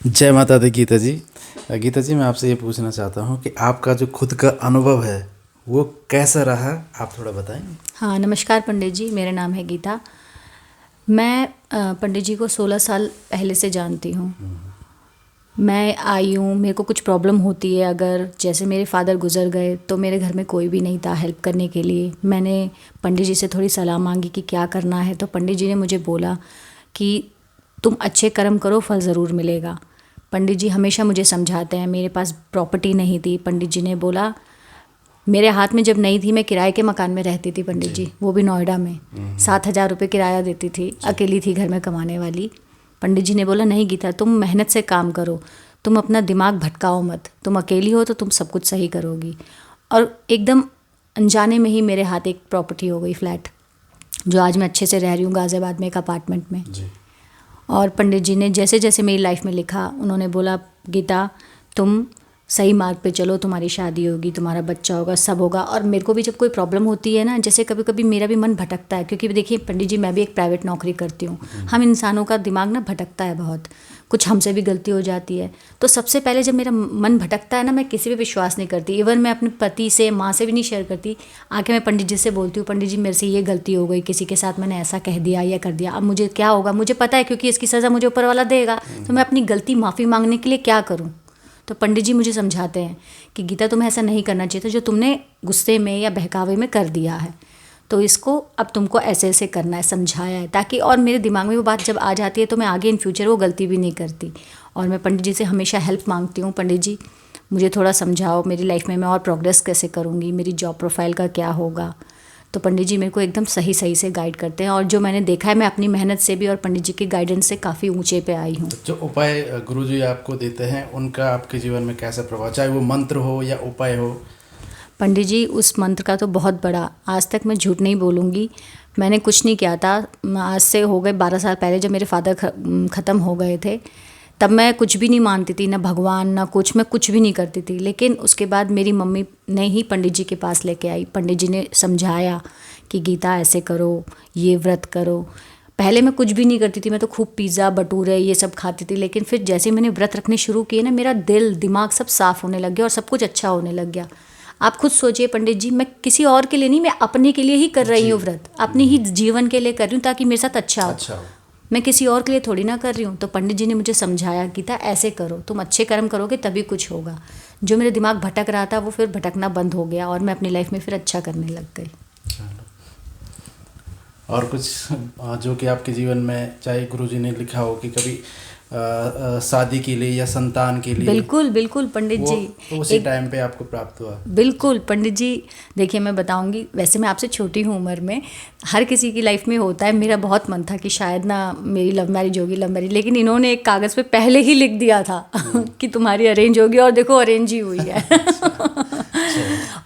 जय माता दी गीता जी। गीता जी, मैं आपसे ये पूछना चाहता हूँ कि आपका जो खुद का अनुभव है वो कैसा रहा, आप थोड़ा बताएंगे। हाँ, नमस्कार पंडित जी, मेरा नाम है गीता। मैं पंडित जी को 16 साल पहले से जानती हूँ। मैं आई हूँ, मेरे को कुछ प्रॉब्लम होती है, अगर जैसे मेरे फादर गुजर गए तो मेरे घर में कोई भी नहीं था हेल्प करने के लिए। मैंने पंडित जी से थोड़ी सलाह मांगी कि क्या करना है, तो पंडित जी ने मुझे बोला कि तुम अच्छे कर्म करो, फल ज़रूर मिलेगा। पंडित जी हमेशा मुझे समझाते हैं। मेरे पास प्रॉपर्टी नहीं थी, पंडित जी ने बोला, मेरे हाथ में जब नहीं थी, मैं किराए के मकान में रहती थी पंडित जी, वो भी नोएडा में। 7,000 रुपये किराया देती थी, अकेली थी घर में कमाने वाली। पंडित जी ने बोला, नहीं गीता, तुम मेहनत से काम करो, तुम अपना दिमाग भटकाओ मत, तुम अकेली हो तो तुम सब कुछ सही करोगी। और एकदम अनजाने में ही मेरे हाथ एक प्रॉपर्टी हो गई, फ्लैट, जो आज मैं अच्छे से रह रही हूँ गाज़ियाबाद में एक अपार्टमेंट में। जी। और पंडित जी ने जैसे जैसे मेरी लाइफ में लिखा, उन्होंने बोला, गीता तुम सही मार्ग पे चलो, तुम्हारी शादी होगी, तुम्हारा बच्चा होगा, सब होगा। और मेरे को भी जब कोई प्रॉब्लम होती है ना, जैसे कभी कभी मेरा भी मन भटकता है, क्योंकि देखिए पंडित जी, मैं भी एक प्राइवेट नौकरी करती हूँ। हम इंसानों का दिमाग ना भटकता है बहुत, कुछ हमसे भी गलती हो जाती है। तो सबसे पहले जब मेरा मन भटकता है ना, मैं किसी पे विश्वास नहीं करती। इवन मैं अपने पति से, माँ से भी नहीं शेयर करती। आके मैं पंडित जी से बोलती हूँ, पंडित जी मेरे से ये गलती हो गई, किसी के साथ मैंने ऐसा कह दिया या कर दिया, अब मुझे क्या होगा, मुझे पता है क्योंकि इसकी सज़ा मुझे ऊपर वाला देगा। तो मैं अपनी गलती माफ़ी मांगने के लिए क्या करूँ। तो पंडित जी मुझे समझाते हैं कि गीता तुम्हें ऐसा नहीं करना चाहिए था, जो तुमने गुस्से में या बहकावे में कर दिया है, तो इसको अब तुमको ऐसे ऐसे करना है, समझाया है, ताकि और मेरे दिमाग में वो बात जब आ जाती है तो मैं आगे इन फ्यूचर वो गलती भी नहीं करती। और मैं पंडित जी से हमेशा हेल्प मांगती हूँ, पंडित जी मुझे थोड़ा समझाओ, मेरी लाइफ में मैं और प्रोग्रेस कैसे करूँगी, मेरी जॉब प्रोफाइल का क्या होगा। तो पंडित जी मेरे को एकदम सही सही से गाइड करते हैं। और जो मैंने देखा है, मैं अपनी मेहनत से भी और पंडित जी के गाइडेंस से काफ़ी ऊंचे पे आई हूँ। तो जो उपाय गुरुजी आपको देते हैं उनका आपके जीवन में कैसा प्रभाव, चाहे वो मंत्र हो या उपाय हो। पंडित जी उस मंत्र का तो बहुत बड़ा, आज तक मैं झूठ नहीं बोलूँगी, मैंने कुछ नहीं किया था। आज से हो गए 12 साल पहले, जब मेरे फादर ख़त्म हो गए थे, तब मैं कुछ भी नहीं मानती थी, ना भगवान ना कुछ, मैं कुछ भी नहीं करती थी। लेकिन उसके बाद मेरी मम्मी ने ही पंडित जी के पास लेके आई। पंडित जी ने समझाया कि गीता ऐसे करो, ये व्रत करो। पहले मैं कुछ भी नहीं करती थी, मैं तो खूब पिज़्ज़ा भटूरे ये सब खाती थी। लेकिन फिर जैसे मैंने व्रत रखने शुरू किए ना, मेरा दिल दिमाग सब साफ़ होने लग गया और सब कुछ अच्छा होने लग गया। आप खुद सोचिए पंडित जी, मैं किसी और के लिए नहीं, मैं अपने के लिए ही कर रही हूँ व्रत, अपने ही जीवन के लिए कर रही हूँ, ताकि मेरे साथ अच्छा हो। मैं किसी और के लिए थोड़ी ना कर रही हूँ। तो पंडित जी ने मुझे समझाया, गीता ऐसे करो, तुम अच्छे कर्म करोगे तभी कुछ होगा। जो मेरे दिमाग भटक रहा था वो फिर भटकना बंद हो गया और मैं अपनी लाइफ में फिर अच्छा करने लग गई। और कुछ जो कि आपके जीवन में, चाहे गुरुजी ने लिखा हो कि कभी शादी के लिए या संतान के लिए। बिल्कुल बिल्कुल पंडित जी, तो उसी टाइम पे आपको प्राप्त हुआ। बिल्कुल पंडित जी, देखिए मैं बताऊंगी, वैसे मैं आपसे छोटी हूँ उम्र में, हर किसी की लाइफ में होता है। मेरा बहुत मन था कि शायद ना मेरी लव मैरिज होगी, लेकिन इन्होंने एक कागज़ पे पहले ही लिख दिया था कि तुम्हारी अरेंज होगी, और देखो अरेंज ही हुई है।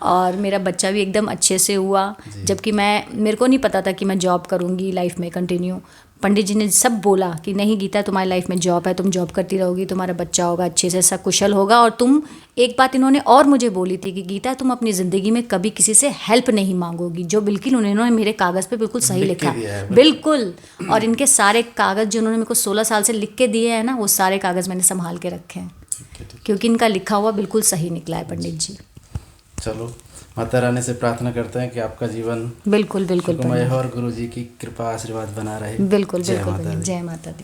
और मेरा बच्चा भी एकदम अच्छे से हुआ, जबकि मेरे को नहीं पता था कि मैं जॉब करूँगी लाइफ में कंटिन्यू। पंडित जी ने सब बोला कि नहीं गीता, तुम्हारी लाइफ में जॉब है, तुम जॉब करती रहोगी, तुम्हारा बच्चा होगा, अच्छे से सकुशल होगा। और तुम, एक बात इन्होंने और मुझे बोली थी कि गीता तुम अपनी ज़िंदगी में कभी किसी से हेल्प नहीं मांगोगी, जो बिल्कुल उन्होंने मेरे कागज़ पे बिल्कुल सही लिखा। बिल्कुल। और इनके सारे कागज़ जो उन्होंने मेरे को 16 साल से लिख के दिए हैं ना, वो सारे कागज़ मैंने संभाल के रखे हैं, क्योंकि इनका लिखा हुआ बिल्कुल सही निकला है पंडित जी। चलो, माता रानी से प्रार्थना करते हैं कि आपका जीवन बिल्कुल बिल्कुल सुखमय हो और गुरु जी की कृपा आशीर्वाद बना रहे। बिल्कुल बिल्कुल, जय माता दी।